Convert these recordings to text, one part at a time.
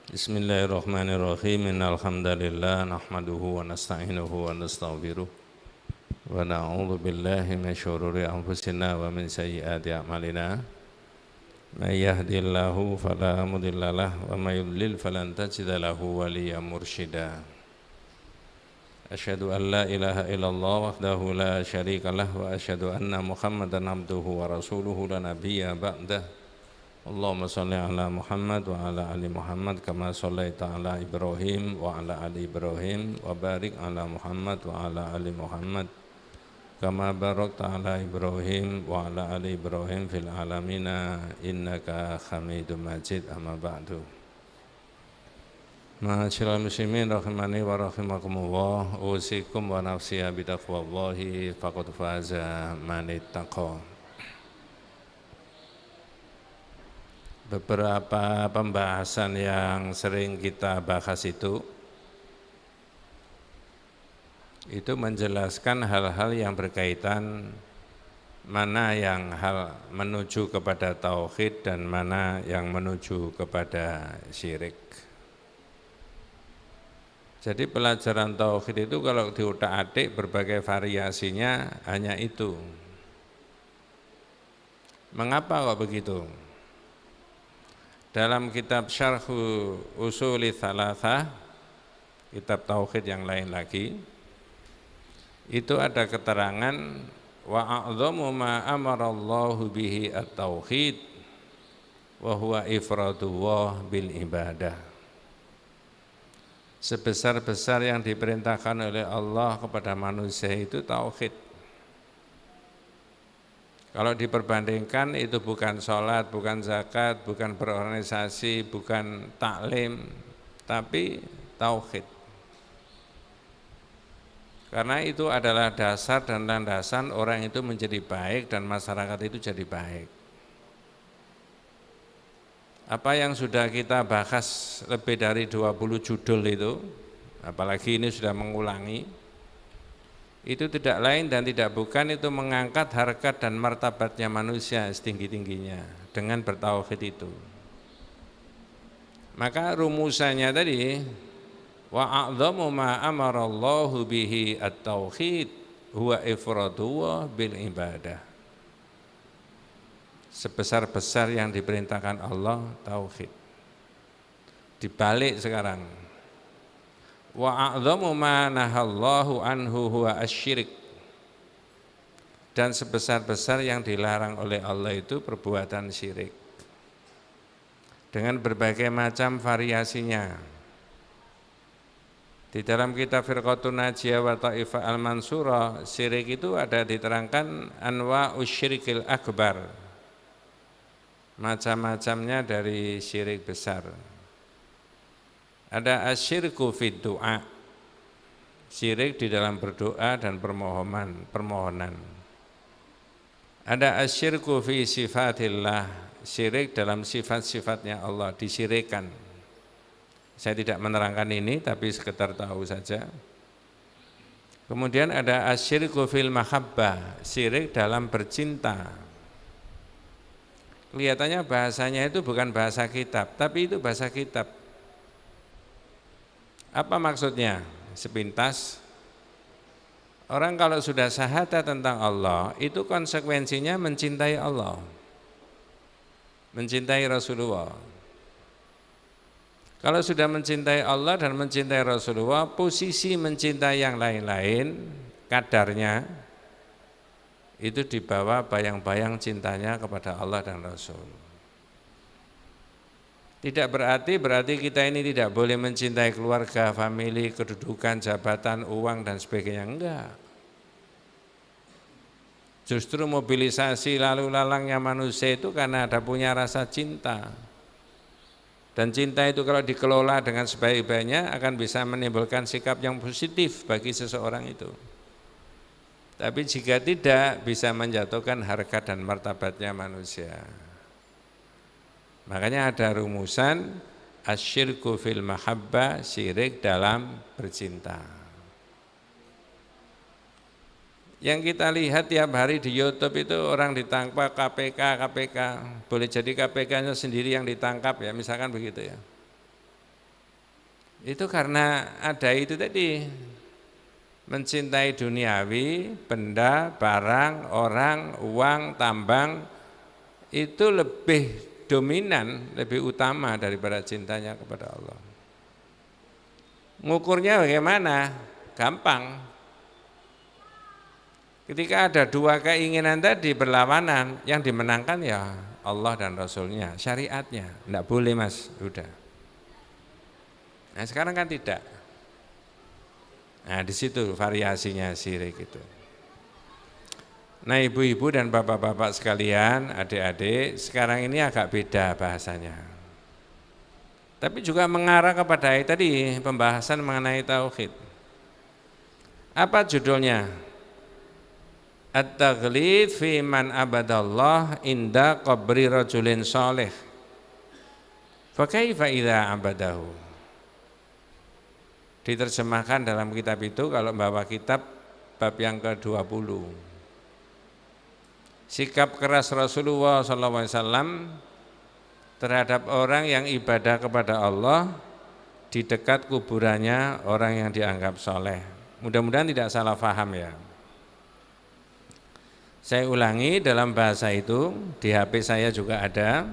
Bismillahirrahmanirrahim. Innal hamdalillah nahmaduhu wa nasta'inuhu wa nastaghfiruh wa na'udzu billahi min syururi anfusina wa min sayyiati a'malina. May yahdihillahu fala mudhillalah wa may yudlil falan tajida lahu waliyyan mursyida. Asyhadu an la ilaha illallah wahdahu la syarikalah wa asyhadu anna Muhammadan abduhu wa rasuluhu la nabiyya ba'dah. Allahumma salli ala Muhammad wa ala ali Muhammad kama sallaita ala Ibrahim wa ala ali Ibrahim wa barik ala Muhammad wa ala ali Muhammad kama barakta ala Ibrahim wa ala ali Ibrahim fil alamina innaka Hamidum Majid. Amma ba'du. Ma'asyiral muslimin rahimani wa rahimakumullah, usikum wa nafsiya bitaqwallahi faqad faza man ittaqa. Beberapa pembahasan yang sering kita bahas itu menjelaskan hal-hal yang berkaitan mana yang hal menuju kepada tauhid dan mana yang menuju kepada syirik. Jadi pelajaran tauhid itu kalau diutak-atik berbagai variasinya hanya itu. Mengapa kok begitu? Dalam kitab Syarhu Usuli Tsalatsah, kitab tauhid yang lain lagi, itu ada keterangan wa a'dhamu ma amarallahu bihi at-tauhid wa huwa ifradullah bil ibadah. Sebesar-besar yang diperintahkan oleh Allah kepada manusia itu tauhid. Kalau diperbandingkan itu bukan sholat, bukan zakat, bukan berorganisasi, bukan taklim, tapi tauhid. Karena itu adalah dasar dan landasan orang itu menjadi baik dan masyarakat itu jadi baik. Apa yang sudah kita bahas lebih dari 20 judul itu, apalagi ini sudah mengulangi, itu tidak lain dan tidak bukan itu mengangkat harkat dan martabatnya manusia setinggi-tingginya dengan bertauhid itu. Maka rumusannya tadi wa a'dhamu ma amarallahu bihi at-tauhid huwa ifradullah bil ibadah. Sebesar-besar yang diperintahkan Allah tauhid. Dibalik sekarang. Wa a'dhamu ma nahallahu anhu huwa asyirik. Dan sebesar-besar yang dilarang oleh Allah itu perbuatan syirik. Dengan berbagai macam variasinya. Di dalam kitab Firqatun Najiyah wa Ta'ifah Al-Mansurah, syirik itu ada diterangkan anwa'us syirikil akbar. Macam-macamnya dari syirik besar. Ada asyirku fid du'a, syirik di dalam berdoa dan permohonan. Ada asyirku fi sifatillah, syirik dalam sifat-sifatnya Allah, disyirikkan. Saya tidak menerangkan ini, tapi sekedar tahu saja. Kemudian ada asyirku fil mahabbah, syirik dalam bercinta. Kelihatannya bahasanya itu bukan bahasa kitab, tapi itu bahasa kitab. Apa maksudnya? Sepintas, orang kalau sudah syahadat tentang Allah, itu konsekuensinya mencintai Allah, mencintai Rasulullah. Kalau sudah mencintai Allah dan mencintai Rasulullah, posisi mencintai yang lain-lain, kadarnya, itu dibawa bayang-bayang cintanya kepada Allah dan Rasul. Tidak berarti kita ini tidak boleh mencintai keluarga, famili, kedudukan, jabatan, uang, dan sebagainya. Enggak. Justru mobilisasi lalu lalangnya manusia itu karena ada punya rasa cinta. Dan cinta itu kalau dikelola dengan sebaik-baiknya akan bisa menimbulkan sikap yang positif bagi seseorang itu. Tapi jika tidak, bisa menjatuhkan harkat dan martabatnya manusia. Makanya ada rumusan asyirku fil mahabbah, syirik dalam bercinta. Yang kita lihat tiap hari di YouTube itu orang ditangkap KPK, boleh jadi KPK-nya sendiri yang ditangkap ya, misalkan begitu ya. Itu karena ada itu tadi, mencintai duniawi, benda, barang, orang, uang, tambang, itu lebih dominan, lebih utama daripada cintanya kepada Allah. Ngukurnya bagaimana? Gampang. Ketika ada dua keinginan tadi berlawanan, yang dimenangkan ya Allah dan Rasulnya, syariatnya. Enggak boleh mas, udah. Nah sekarang kan tidak. Nah di situ variasinya syirik itu. Nah ibu-ibu dan bapak-bapak sekalian, adik-adik, sekarang ini agak beda bahasanya. Tapi juga mengarah kepada tadi pembahasan mengenai tauhid. Apa judulnya? At-taghlid fi man abadallah inda qabri rajulin sholih. Fa kaifa idza abadahu? Diterjemahkan dalam kitab itu kalau bawa kitab bab yang ke-20. Sikap keras Rasulullah SAW terhadap orang yang ibadah kepada Allah di dekat kuburannya orang yang dianggap soleh. Mudah-mudahan tidak salah paham ya. Saya ulangi dalam bahasa itu, di HP saya juga ada.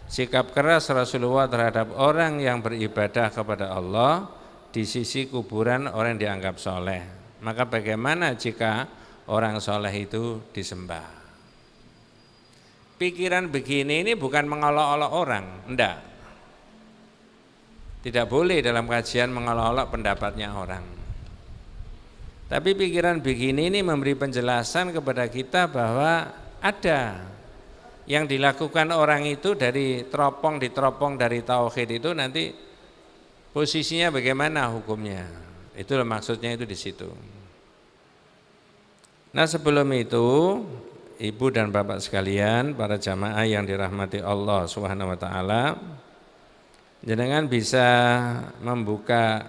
Sikap keras Rasulullah terhadap orang yang beribadah kepada Allah di sisi kuburan orang yang dianggap soleh. Maka bagaimana jika orang soleh itu disembah? Pikiran begini ini bukan mengolok-olok orang, enggak. Tidak boleh dalam kajian mengolok-olok pendapatnya orang. Tapi pikiran begini ini memberi penjelasan kepada kita bahwa ada yang dilakukan orang itu dari diteropong dari tauhid itu nanti posisinya bagaimana hukumnya. Itulah maksudnya itu di situ. Nah sebelum itu ibu dan bapak sekalian, para jamaah yang dirahmati Allah Subhanahu wa taala, jenengan bisa membuka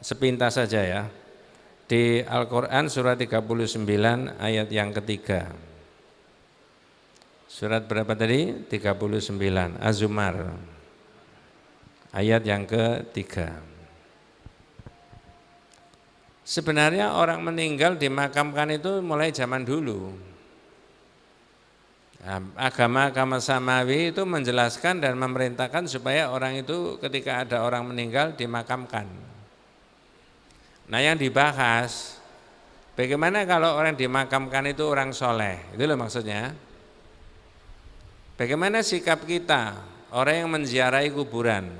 sepintas saja ya di Al-Quran surat 39 ayat yang ketiga. Surat berapa tadi? 39 Az-Zumar ayat yang ketiga. Sebenarnya orang meninggal dimakamkan itu mulai zaman dulu. Agama-agama samawi itu menjelaskan dan memerintahkan supaya orang itu ketika ada orang meninggal dimakamkan. Nah yang dibahas, bagaimana kalau orang dimakamkan itu orang soleh, itu loh maksudnya. Bagaimana sikap kita, orang yang menziarahi kuburan.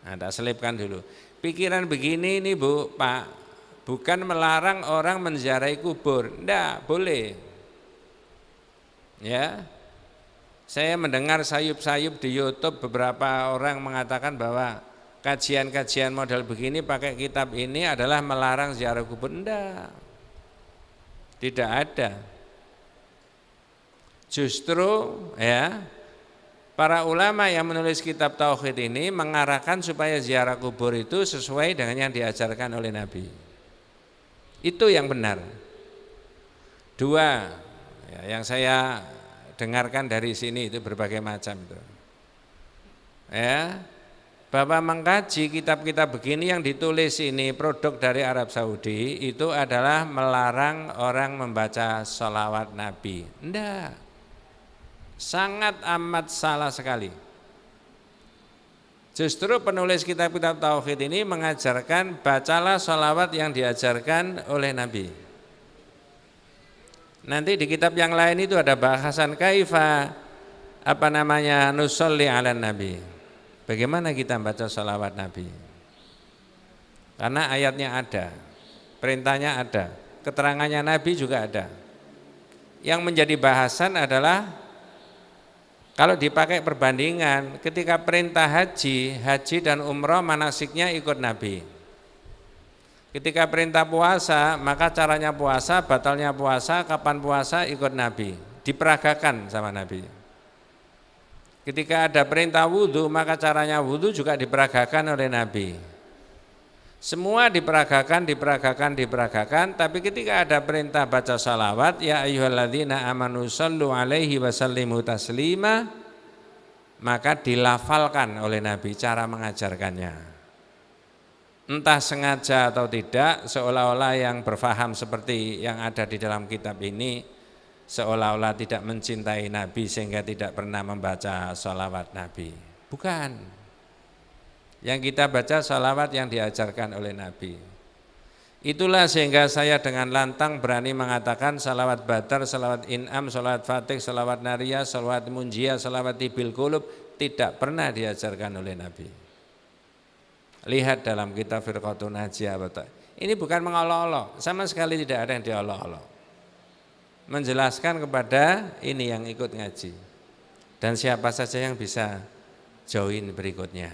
Nah tak selipkan dulu. Pikiran begini nih Bu, Pak, bukan melarang orang menziarahi kubur, enggak, boleh. Ya, saya mendengar sayup-sayup di YouTube beberapa orang mengatakan bahwa kajian-kajian model begini pakai kitab ini adalah melarang ziarah kubur. Enggak. Tidak ada. Justru ya para ulama yang menulis kitab tauhid ini mengarahkan supaya ziarah kubur itu sesuai dengan yang diajarkan oleh Nabi. Itu yang benar. Dua ya, yang saya dengarkan dari sini itu berbagai macam itu. Ya. Bahwa mengkaji kitab-kitab begini yang ditulis ini produk dari Arab Saudi itu adalah melarang orang membaca sholawat Nabi. Enggak, sangat amat salah sekali. Justru penulis kitab-kitab tauhid ini mengajarkan bacalah sholawat yang diajarkan oleh Nabi. Nanti di kitab yang lain itu ada bahasan kaifa nusolli ala Nabi. Bagaimana kita baca sholawat Nabi? Karena ayatnya ada, perintahnya ada, keterangannya Nabi juga ada. Yang menjadi bahasan adalah kalau dipakai perbandingan, ketika perintah haji dan umroh manasiknya ikut Nabi. Ketika perintah puasa, maka caranya puasa, batalnya puasa, kapan puasa ikut Nabi, diperagakan sama Nabi. Ketika ada perintah wudhu, maka caranya wudhu juga diperagakan oleh Nabi. Semua diperagakan, tapi ketika ada perintah baca salawat, ya ayyuhalladzina amanu sallu alaihi wa sallimu taslima, maka dilafalkan oleh Nabi cara mengajarkannya. Entah sengaja atau tidak, seolah-olah yang berfaham seperti yang ada di dalam kitab ini seolah-olah tidak mencintai Nabi sehingga tidak pernah membaca sholawat Nabi. Bukan. Yang kita baca sholawat yang diajarkan oleh Nabi. Itulah sehingga saya dengan lantang berani mengatakan salawat Badar, salawat In'am, salawat Fatih, salawat Nariyah, salawat Munjiyah, salawat Tibil Qulub tidak pernah diajarkan oleh Nabi. Lihat dalam kitab Firqatun Najiyah. Ini bukan mengolok-olok, sama sekali tidak ada yang diolok-olok. Menjelaskan kepada ini yang ikut ngaji. Dan siapa saja yang bisa join berikutnya.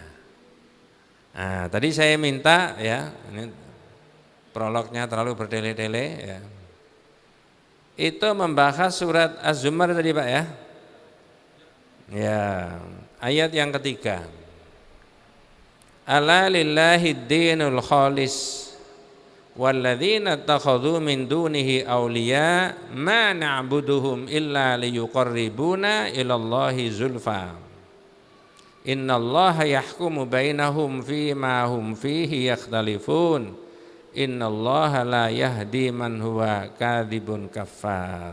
Nah, tadi saya minta ya, ini prolognya terlalu berdele-dele ya. Itu membahas surat Az-Zumar tadi Pak ya. Ya, ayat yang ketiga. Ala lillahi dinul khalis walladzina takhadhu min dunihi awliya ma na'buduhum illa liyuqarribuna ilallahi zulfa. Innallaha yahkumu bainahum fima hum fihi yakhtalifun. Innallaha la yahdi man huwa kadzibun kafar.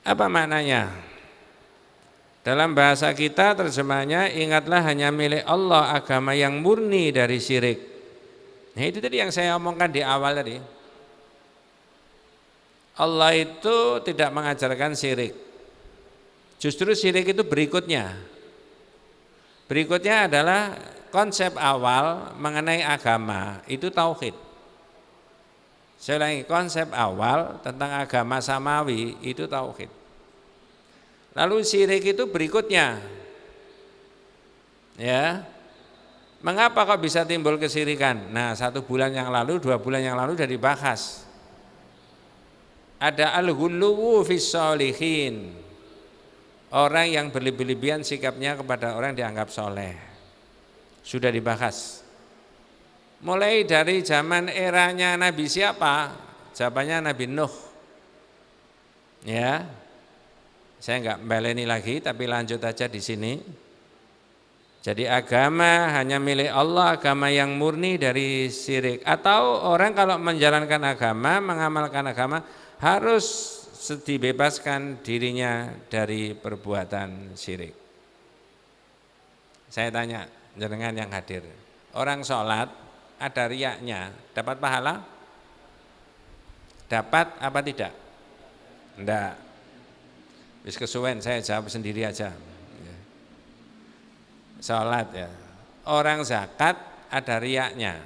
Apa maknanya? Dalam bahasa kita terjemahnya ingatlah hanya milik Allah agama yang murni dari syirik. Nah itu tadi yang saya omongkan di awal tadi. Allah itu tidak mengajarkan syirik. Justru syirik itu berikutnya. Berikutnya adalah konsep awal mengenai agama itu tauhid. Saya ulangi, konsep awal tentang agama samawi itu tauhid. Lalu syirik itu berikutnya. Ya. Mengapa kok bisa timbul kesyirikan? Nah, 1 bulan yang lalu, 2 bulan yang lalu sudah dibahas. Ada al-ghuluwu fis sholihin. Orang yang berlebih-lebihan sikapnya kepada orang yang dianggap soleh. Sudah dibahas. Mulai dari zaman eranya Nabi siapa? Jawabannya Nabi Nuh. Ya. Saya enggak baleni lagi tapi lanjut aja di sini. Jadi agama hanya milik Allah, agama yang murni dari syirik. Atau orang kalau menjalankan agama, mengamalkan agama harus dibebaskan dirinya dari perbuatan syirik. Saya tanya jenengan yang hadir, orang sholat ada riyaknya, dapat pahala? Dapat apa tidak? Enggak. Wis kesuwen saya jawab sendiri aja. Sholat ya. Orang zakat ada riyaknya.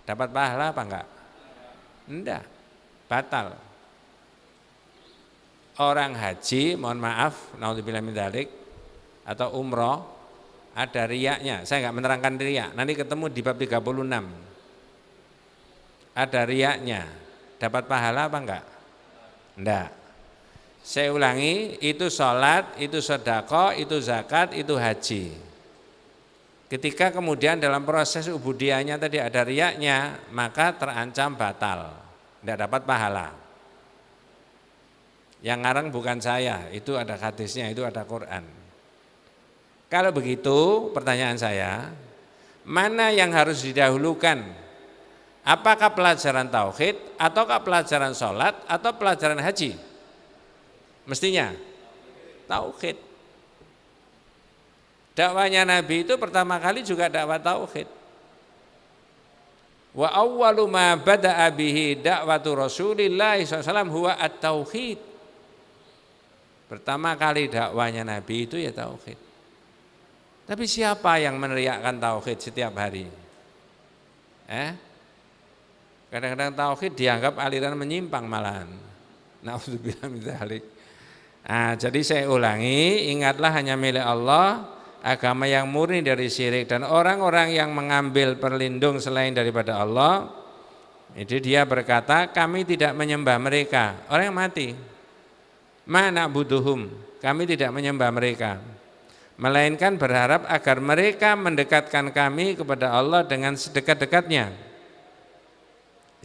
Dapat pahala apa enggak? Enggak. Batal. Orang haji, mohon maaf, naudzubillah min dzalik, atau umroh ada riyaknya. Saya enggak menerangkan riyak. Nanti ketemu di bab 36. Ada riyaknya. Dapat pahala apa enggak? Enggak. Saya ulangi, itu sholat, itu sedekah, itu zakat, itu haji. Ketika kemudian dalam proses ubudiahnya tadi ada riyaknya, maka terancam batal, tidak dapat pahala. Yang ngarang bukan saya, itu ada hadisnya, itu ada Quran. Kalau begitu, pertanyaan saya, mana yang harus didahulukan? Apakah pelajaran tauhid, ataukah pelajaran sholat, atau pelajaran haji? Mestinya tauhid. Dakwahnya Nabi itu pertama kali juga dakwah tauhid. Wa awwalu ma bada'a bihi da'watu Rasulillah SAW huwa at-tauhid. Pertama kali dakwahnya Nabi itu ya tauhid. Tapi siapa yang meneriakkan tauhid setiap hari? Kadang-kadang tauhid dianggap aliran menyimpang malahan. Na'udzubillah min dzalik. Nah, jadi saya ulangi, ingatlah hanya milik Allah, agama yang murni dari syirik, dan orang-orang yang mengambil perlindung selain daripada Allah, itu dia berkata, kami tidak menyembah mereka, orang yang mati. Ma na'buduhum, kami tidak menyembah mereka, melainkan berharap agar mereka mendekatkan kami kepada Allah dengan sedekat-dekatnya.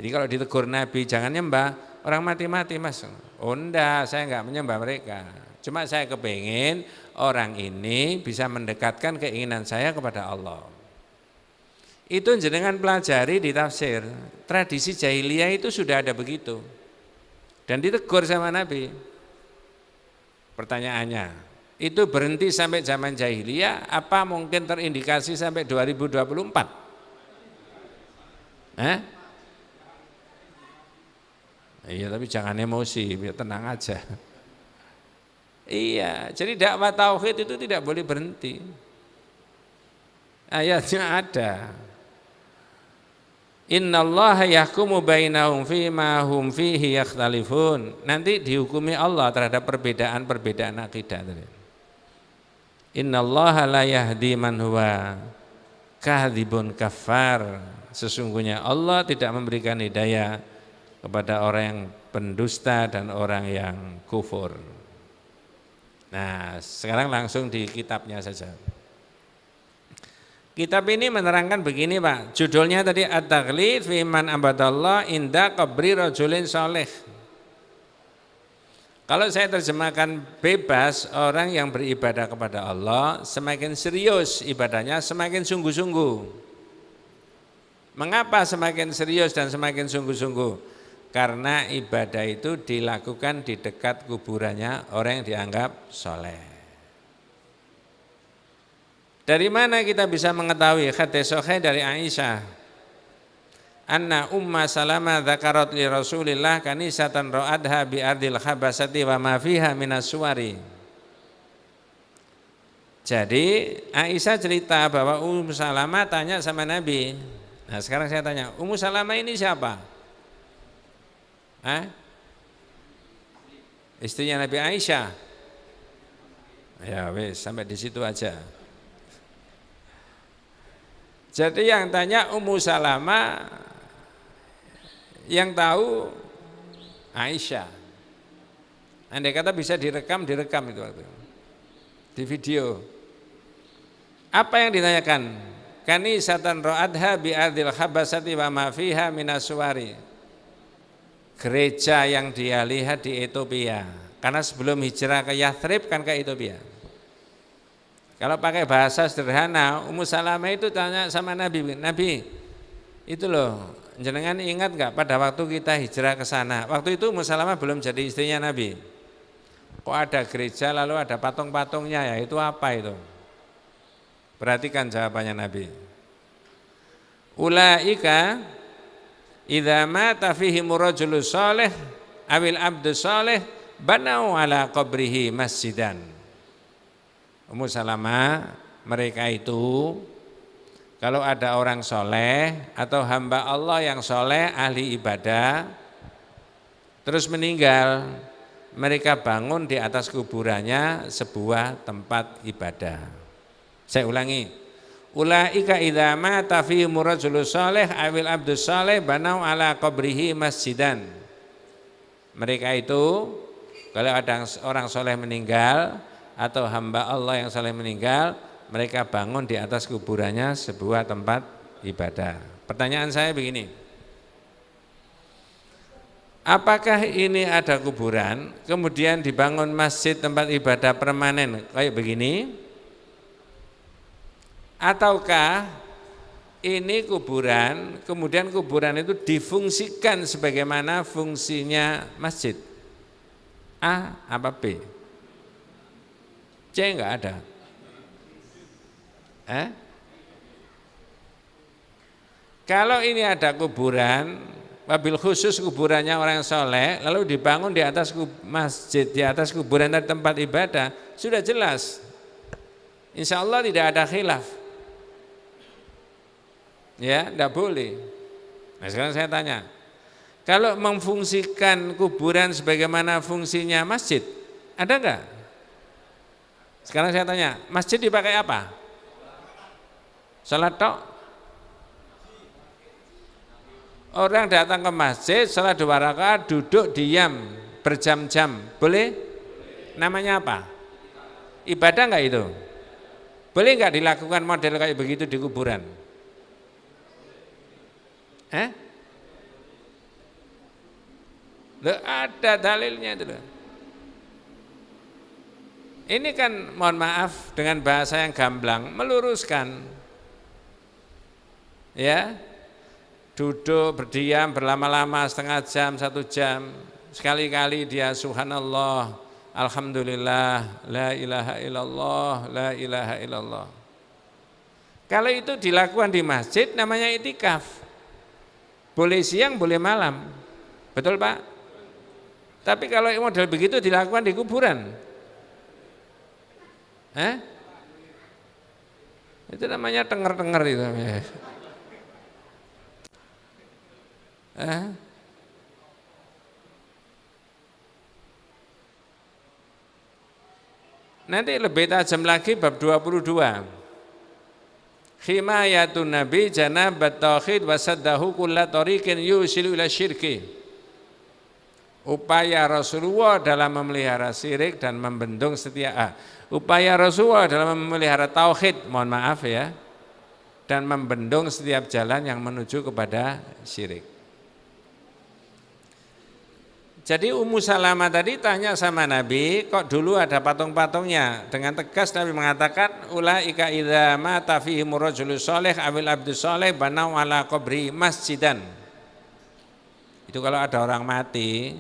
Jadi kalau ditegur Nabi jangan nyembah, orang mati-mati mas. Oh enggak, saya enggak menyembah mereka. Cuma saya kepingin orang ini bisa mendekatkan keinginan saya kepada Allah. Itu jenengan pelajari di tafsir. Tradisi jahiliyah itu sudah ada begitu. Dan ditegur sama Nabi. Pertanyaannya, itu berhenti sampai zaman jahiliyah apa mungkin terindikasi sampai 2024? Iya, tapi jangan emosi, biar tenang aja. Iya, jadi dakwah tauhid itu tidak boleh berhenti. Ayatnya ada. Innallaha yahkumu bainahum fima hum fihi yakhtalifun. Nanti dihukumi Allah terhadap perbedaan-perbedaan akidah tadi. Innallaha la yahdi man huwa kadhibun kafar. Sesungguhnya Allah tidak memberikan hidayah kepada orang yang pendusta dan orang yang kufur. Nah, sekarang langsung di kitabnya saja. Kitab ini menerangkan begini, Pak. Judulnya tadi At-Taghlid fi man abadallah inda qabri rajulin saleh. Kalau saya terjemahkan bebas, orang yang beribadah kepada Allah semakin serius ibadahnya, semakin sungguh-sungguh. Mengapa semakin serius dan semakin sungguh-sungguh? Karena ibadah itu dilakukan di dekat kuburannya orang yang dianggap soleh. Dari mana kita bisa mengetahui? Hadits sahih dari Aisyah. Anna Umma Salamah dzakarat li Rasulillah kanisatan ra'adha bi ardil khabasati wa ma fiha minas suwari. Jadi Aisyah cerita bahwa Ummu Salamah tanya sama Nabi. Nah, sekarang saya tanya, Ummu Salamah ini siapa? Istrinya Nabi Aisyah. Ya wes, sampai di situ aja. Jadi yang tanya Ummu Salamah, yang tahu Aisyah. Andai kata bisa direkam itu waktu di video. Apa yang ditanyakan? Kanisatan ra'adha bi ardil khabasati wa ma fiha minas suwari. Gereja yang dia lihat di Ethiopia, karena sebelum hijrah ke Yathrib kan ke Ethiopia. Kalau pakai bahasa sederhana, Ummu Salamah itu tanya sama Nabi, Nabi itu loh, jenengan ingat nggak pada waktu kita hijrah ke sana? Waktu itu Ummu Salamah belum jadi istrinya Nabi. Kok ada gereja lalu ada patung-patungnya ya? Itu apa itu? Perhatikan jawabannya Nabi. Ulaika idza mata fihi rajulus salih awil abdus salih banau ala qabrihi masjidan. Ummu Salamah, mereka itu kalau ada orang soleh atau hamba Allah yang soleh ahli ibadah terus meninggal, mereka bangun di atas kuburannya sebuah tempat ibadah. Saya ulangi. Ulaika idza mata fihim rajulus salih awil abdus salih banau ala qabrihi masjidan. Mereka itu kalau ada orang soleh meninggal atau hamba Allah yang soleh meninggal, mereka bangun di atas kuburannya sebuah tempat ibadah. Pertanyaan saya begini, apakah ini ada kuburan kemudian dibangun masjid tempat ibadah permanen kayak begini? Ataukah ini kuburan, kemudian kuburan itu difungsikan sebagaimana fungsinya masjid? A apa B? C enggak ada. Kalau ini ada kuburan, wabil khusus kuburannya orang soleh, lalu dibangun di atas masjid, di atas kuburan dan tempat ibadah, sudah jelas. Insya Allah tidak ada khilaf. Ya, tidak boleh. Nah sekarang saya tanya, kalau memfungsikan kuburan sebagaimana fungsinya masjid, ada enggak? Sekarang saya tanya, masjid dipakai apa? Salat tok? Orang datang ke masjid, salat 2 rakaat, duduk diam berjam-jam, boleh? Namanya apa? Ibadah enggak itu? Boleh enggak dilakukan model kayak begitu di kuburan? Loh, ada dalilnya itu loh. Ini kan mohon maaf dengan bahasa yang gamblang meluruskan. Ya. Duduk berdiam berlama-lama setengah jam, 1 jam. Sekali-kali dia subhanallah, alhamdulillah, la ilaha illallah, la ilaha illallah. Kalau itu dilakukan di masjid namanya itikaf. Boleh siang, boleh malam. Betul Pak? Tapi kalau model begitu dilakukan di kuburan, itu namanya tenger-tenger itu. Nanti lebih tajam lagi bab 22. Himayatun Nabi janabat tauhid wasaddahu kulla tariqin yusilu ila syirki. Upaya Rasulullah dalam memelihara syirik dan membendung upaya Rasulullah dalam memelihara tauhid, mohon maaf ya, dan membendung setiap jalan yang menuju kepada syirik. Jadi Ummu Salamah tadi tanya sama Nabi, kok dulu ada patung-patungnya? Dengan tegas Nabi mengatakan, ulaika idza mata fihim rajulus shalih awil abdus shalih banau ala qabri masjidan. Itu kalau ada orang mati,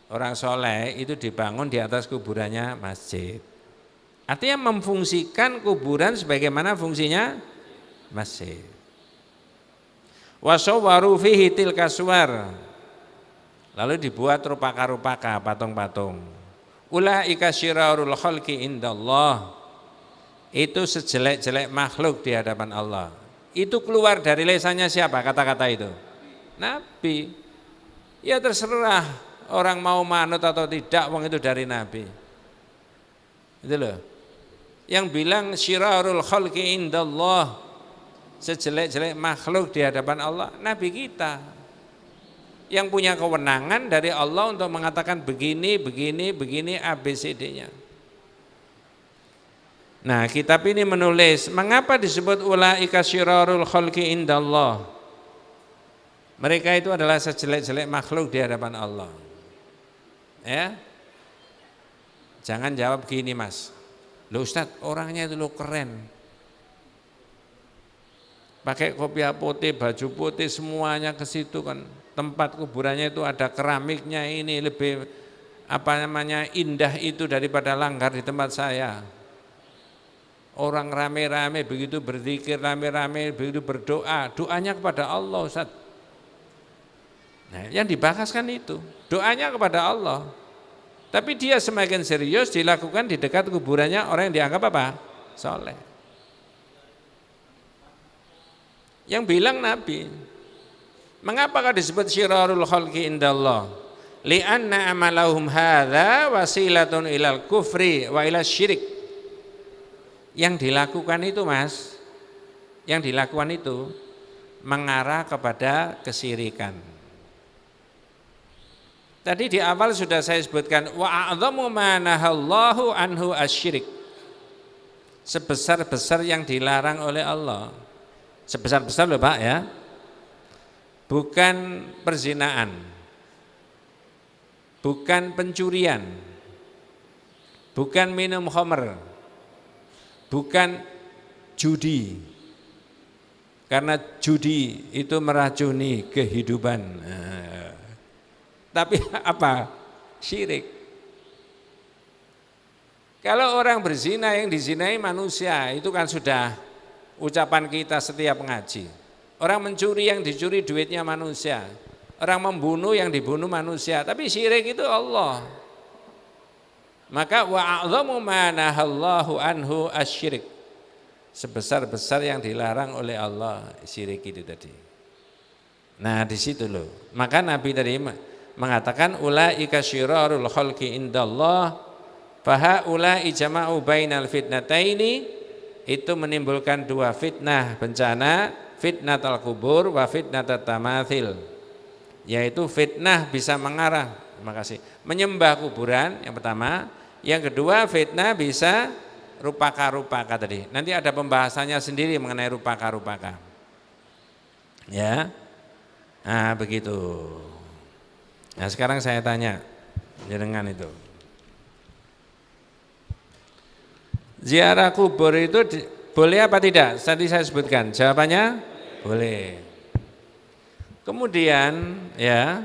orang soleh itu dibangun di atas kuburannya masjid. Artinya memfungsikan kuburan sebagaimana fungsinya masjid. Wasawwaru fihi tilka suwar. Lalu dibuat rupaka-rupaka, patung-patung. Ulaika syirarul khalqi indallah. Itu sejelek-jelek makhluk di hadapan Allah. Itu keluar dari lisannya siapa kata-kata itu? Nabi. Ya terserah orang mau manut atau tidak, wong itu dari Nabi. Itu loh. Yang bilang syirarul khalqi indallah, sejelek-jelek makhluk di hadapan Allah, Nabi kita. Yang punya kewenangan dari Allah untuk mengatakan begini, begini, begini, ABCD-nya. Nah, kitab ini menulis, mengapa disebut ulaika syirarul khalqi indallah? Mereka itu adalah sejelek-jelek makhluk di hadapan Allah. Ya. Jangan jawab gini, Mas. Loh Ustaz, orangnya itu lo keren. Pakai kopiah putih, baju putih, semuanya ke situ kan. Tempat kuburannya itu ada keramiknya, ini lebih indah itu daripada langgar di tempat saya. Orang rame-rame begitu berzikir, rame-rame begitu berdoa, doanya kepada Allah Ustaz. Nah, yang dibahas kan itu, doanya kepada Allah. Tapi dia semakin serius dilakukan di dekat kuburannya orang yang dianggap apa? Soleh. Yang bilang Nabi. Mengapa disebut syirarul khalqi indallah? Li'anna amalahum hadza wasilatun ilal kufri wa ila syirik. Yang dilakukan itu Mas, yang dilakukan itu mengarah kepada kesyirikan. Tadi di awal sudah saya sebutkan wa a'dhamu ma nahallahu anhu asyirik. Sebesar-besar yang dilarang oleh Allah. Sebesar-besar loh Pak ya. Bukan perzinaan, bukan pencurian, bukan minum khamr, bukan judi. Karena judi itu meracuni kehidupan. Tapi apa? Syirik. Kalau orang berzina yang dizinai manusia, itu kan sudah ucapan kita setiap ngaji. Orang mencuri yang dicuri duitnya manusia. Orang membunuh yang dibunuh manusia. Tapi syirik itu Allah. Maka wa'adhamu ma nahallahu anhu asyirik. Sebesar-besar yang dilarang oleh Allah syirik itu tadi. Nah di situ loh. Maka Nabi tadi mengatakan ulaika syirarul khalqi indallah faha ulai jama'u bainal fitnataini. Itu menimbulkan 2 fitnah bencana. Fitnatul kubur wa fitnatul tamathil, yaitu fitnah bisa mengarah, menyembah kuburan yang pertama, yang kedua fitnah bisa rupaka-rupaka tadi. Nanti ada pembahasannya sendiri mengenai rupaka-rupaka. Ya. Nah, begitu. Nah, sekarang saya tanya jenengan itu. Ziarah kubur itu boleh apa tidak? Tadi saya sebutkan. Jawabannya boleh. Kemudian ya,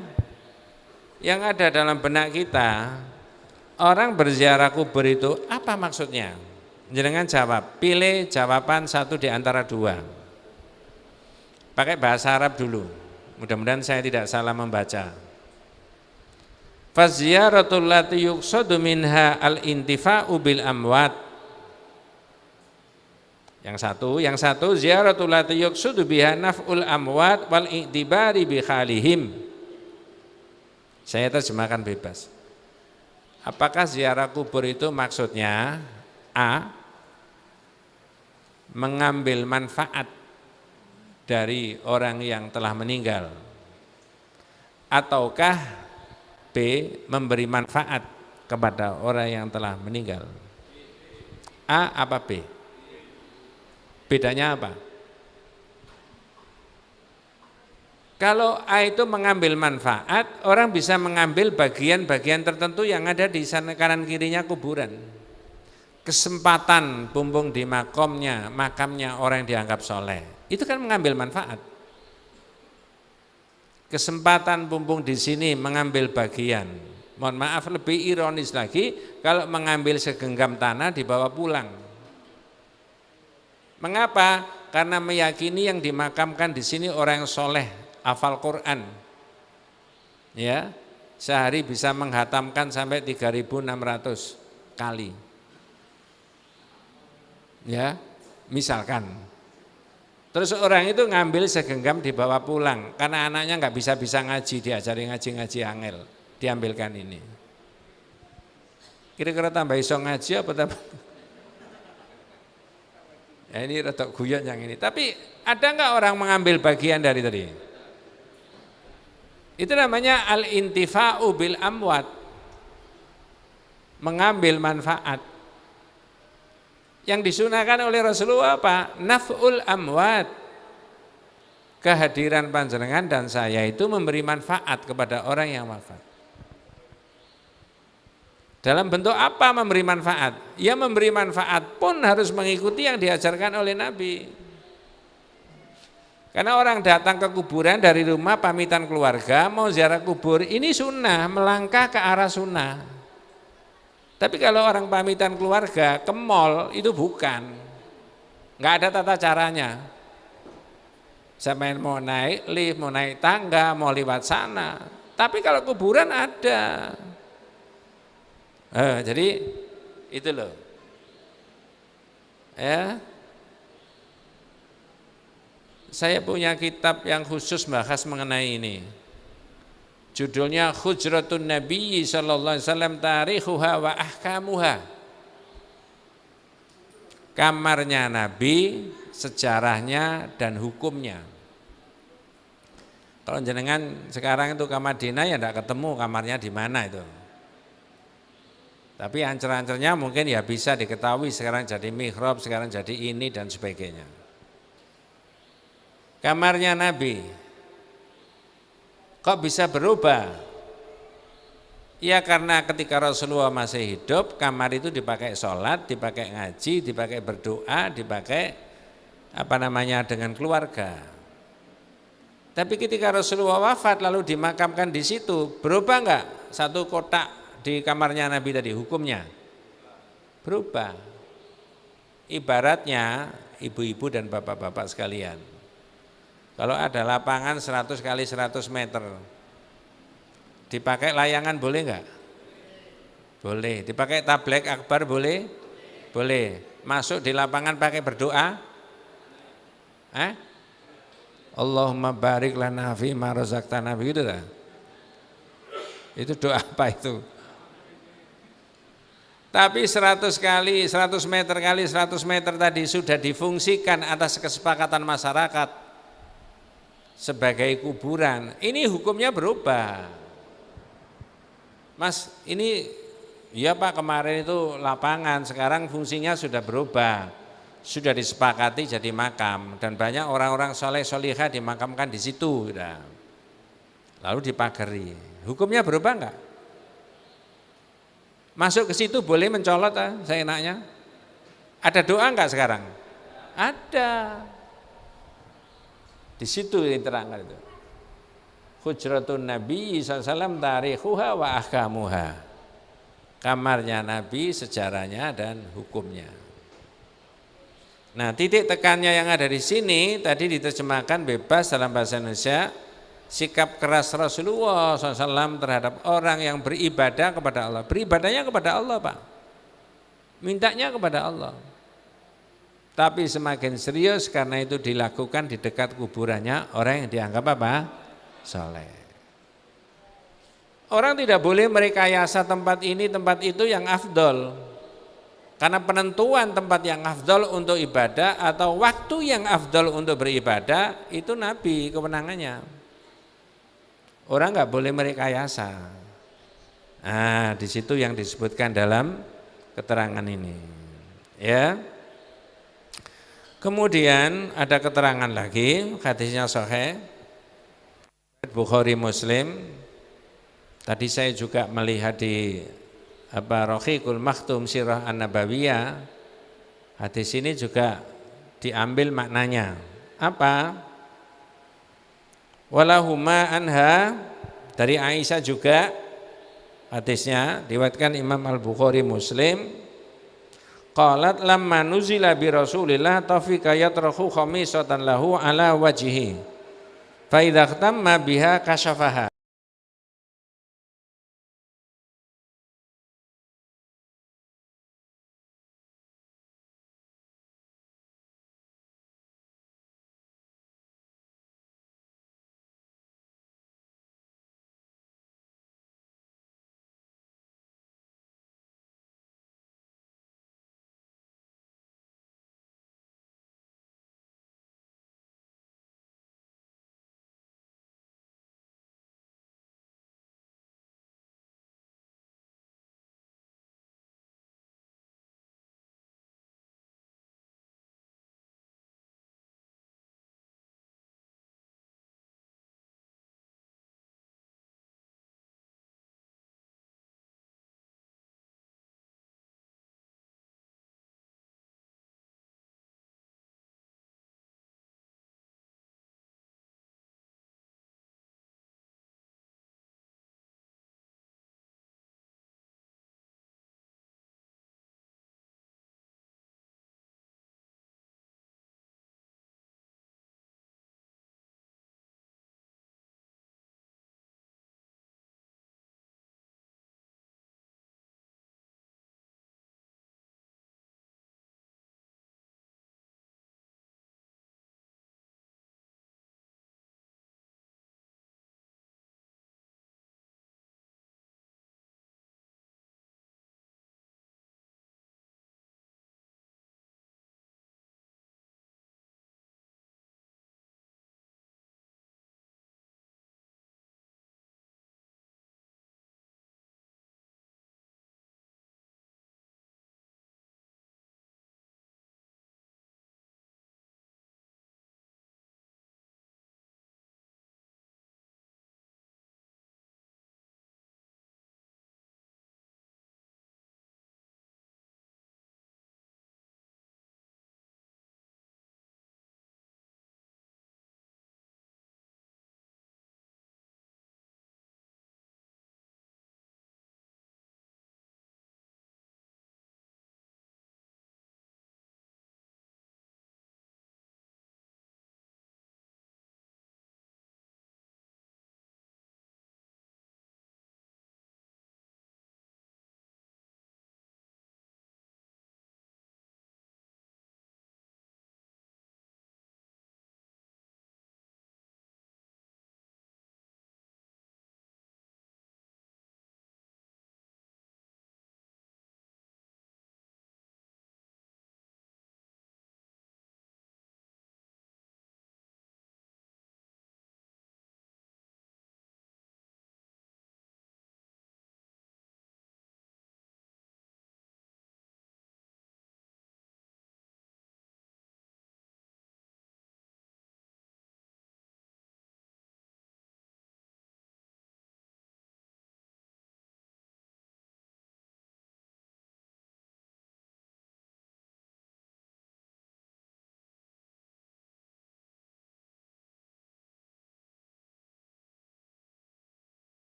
yang ada dalam benak kita, orang berziarah kubur itu apa maksudnya? Jenengan jawab, pilih jawaban satu di antara dua. Pakai bahasa Arab dulu. Mudah-mudahan saya tidak salah membaca. Faziyaratul lati yuqsadu minha al-intifa'u bil amwat. Yang satu ziyaratul lati yuqsadu biha naf'ul amwat wal i'tibari bi khalihim. Saya terjemahkan bebas. Apakah ziarah kubur itu maksudnya A, mengambil manfaat dari orang yang telah meninggal, ataukah B, memberi manfaat kepada orang yang telah meninggal? A apa B? Bedanya apa? Kalau A itu mengambil manfaat, orang bisa mengambil bagian-bagian tertentu yang ada di sana kanan kirinya kuburan. Kesempatan bumbung di makamnya orang yang dianggap soleh, itu kan mengambil manfaat. Kesempatan bumbung di sini mengambil bagian. Mohon maaf, lebih ironis lagi kalau mengambil segenggam tanah dibawa pulang. Mengapa? Karena meyakini yang dimakamkan di sini orang yang soleh, hafal Quran. Ya, sehari bisa menghatamkan sampai 3.600 kali. Ya, misalkan. Terus orang itu ngambil segenggam dibawa pulang karena anaknya nggak bisa ngaji, diajari ngaji angel, diambilkan ini. Kira-kira tambah iso ngaji apa tambah? Ya, ini rada guyon yang ini. Tapi ada nggak orang mengambil bagian dari tadi? Itu namanya al-intifa'u bil amwat, mengambil manfaat. Yang disunahkan oleh Rasulullah apa? Naf'ul amwat. Kehadiran panjenengan dan saya itu memberi manfaat kepada orang yang wafat. Dalam bentuk apa memberi manfaat? Ya, memberi manfaat pun harus mengikuti yang diajarkan oleh Nabi. Karena orang datang ke kuburan dari rumah pamitan keluarga mau ziarah kubur, ini sunnah, melangkah ke arah sunnah. Tapi kalau orang pamitan keluarga ke mall itu bukan, nggak ada tata caranya. Sampai mau naik lift, mau naik tangga, mau lewat sana. Tapi kalau kuburan ada. Jadi itu loh. Ya, saya punya kitab yang khusus bahas mengenai ini. Judulnya Hujratun Nabi sallallahu alaihi wasallam tarikhuha wa ahkamuha. Kamarnya Nabi, sejarahnya dan hukumnya. Kalau jenengan sekarang itu ke Madinah ya enggak ketemu kamarnya di mana itu. Tapi ancer-ancernya mungkin ya bisa diketahui, sekarang jadi mihrab, sekarang jadi ini dan sebagainya. Kamarnya Nabi kok bisa berubah? Ya karena ketika Rasulullah masih hidup, kamar itu dipakai sholat, dipakai ngaji, dipakai berdoa, dipakai dengan keluarga. Tapi ketika Rasulullah wafat lalu dimakamkan di situ, berubah enggak satu kotak di kamarnya Nabi tadi hukumnya? Berubah. Ibaratnya ibu-ibu dan bapak-bapak sekalian, kalau ada lapangan 100 kali 100 meter, dipakai layangan boleh enggak? Boleh. Dipakai tablek akbar boleh? Boleh. Masuk di lapangan pakai berdoa? Allahumma barik lana fi ma razaqtana, begitu dah. Itu doa apa itu? Tapi 100 kali 100 meter kali 100 meter tadi sudah difungsikan atas kesepakatan masyarakat sebagai kuburan. Ini hukumnya berubah. Mas, ini ya Pak, kemarin itu lapangan, sekarang fungsinya sudah berubah. Sudah disepakati jadi makam dan banyak orang-orang soleh solihah dimakamkan di situ. Lalu dipagari. Hukumnya berubah enggak? Masuk ke situ boleh mencolot saya enaknya? Ada doa enggak sekarang? Ada. Di situ diterangkan itu. Hujratun Nabi SAW tarikhuha wa ahkamuha. Kamarnya Nabi, sejarahnya dan hukumnya. Nah, titik tekannya yang ada di sini tadi diterjemahkan bebas dalam bahasa Indonesia, sikap keras Rasulullah SAW terhadap orang yang beribadah kepada Allah. Beribadahnya kepada Allah, Pak. Mintanya kepada Allah. Tapi semakin serius karena itu dilakukan di dekat kuburannya orang yang dianggap apa? Saleh. Orang tidak boleh merekayasa tempat ini, tempat itu yang afdol. Karena penentuan tempat yang afdol untuk ibadah atau waktu yang afdol untuk beribadah itu Nabi kewenangannya. Orang nggak boleh merekayasa. Nah, di situ yang disebutkan dalam keterangan ini. Ya. Kemudian ada keterangan lagi, hadisnya sahih, Bukhari Muslim. Tadi saya juga melihat di Rahiqul Maktum Sirah An-Nabawiyah. Hadis ini juga diambil maknanya. Apa? Walahuma anha, dari Aisyah juga hadisnya diriwayatkan Imam Al-Bukhari Muslim. Qalat lamma nuzila bi Rasulillah tafika yatrahu khamisatan lahu ala wajhihi. Fa idza khtamma biha kashafaha.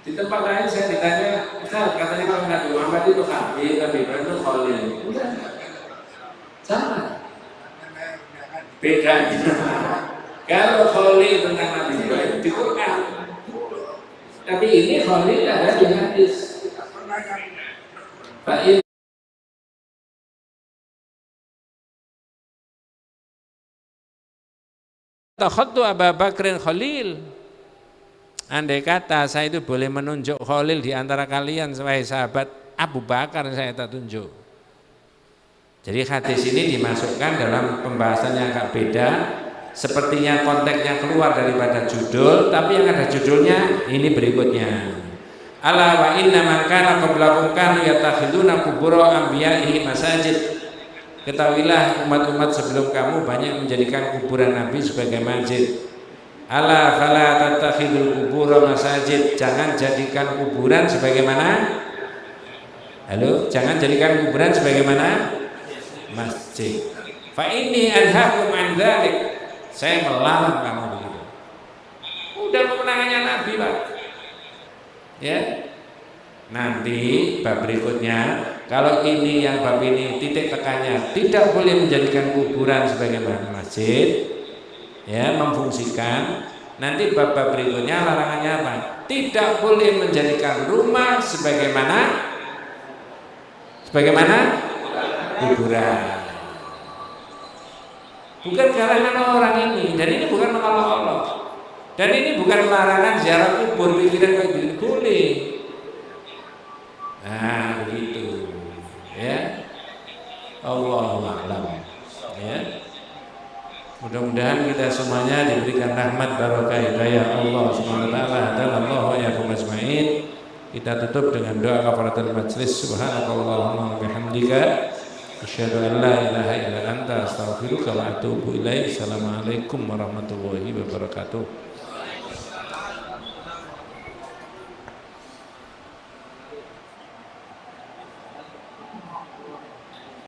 Di tempat lain saya ditanya, Ustaz, katanya kalau Nabi Muhammad itu Habib, Nabi Ibrahim itu Khalil. Enggak. Sama. Bedanya. Kalau Khalil tentang Nabi Ibrahim di Quran. Tapi ini Khalil ada di hadis. Fa'in takhaddu Abu Bakrin Khalil. Andai kata saya itu boleh menunjuk Khalil di antara kalian sebagai sahabat, Abu Bakar saya tak tunjuk. Jadi hadis ini dimasukkan dalam pembahasan yang agak beda. Sepertinya konteksnya keluar daripada judul, tapi yang ada judulnya ini berikutnya. Ala wa inna man kana qablakum kanu yattakhiduna qubur anbiya'ihi masajid. Ketahuilah umat-umat sebelum kamu banyak menjadikan kuburan Nabi sebagai masjid. Ala fala tattakhidul qubur masajid. Jangan jadikan kuburan sebagaimana? Halo, jangan jadikan kuburan sebagaimana? Masjid. Fa inni anhaakum an dzalik. Saya melarang kamu begitu. Udah kemenangannya Nabi, Pak. Ya. Nanti bab berikutnya, kalau ini yang bab ini titik tekannya tidak boleh menjadikan kuburan sebagaimana masjid, ya, memfungsikan. Nanti bab-bab berikutnya larangannya apa? Tidak boleh menjadikan rumah sebagaimana kuburan. Bukan kalangan orang ini, dan ini bukan menolak Allah. Dan ini bukan larangan ziarah kubur, pikiran kayak gini boleh. Nah, begitu. Ya. Allahu a'lam. Ya. Mudah-mudahan kita semuanya diberikan rahmat barokah hidayah Allah Subhanahu wa taala dan Allah wa yakum ajmain. Kita tutup dengan doa kafaratul majlis. Subhanakallahumma wa bihamdika asyhadu an la ilaha illa anta astaghfiruka wa atubu ilaik. Assalamualaikum warahmatullahi wabarakatuh.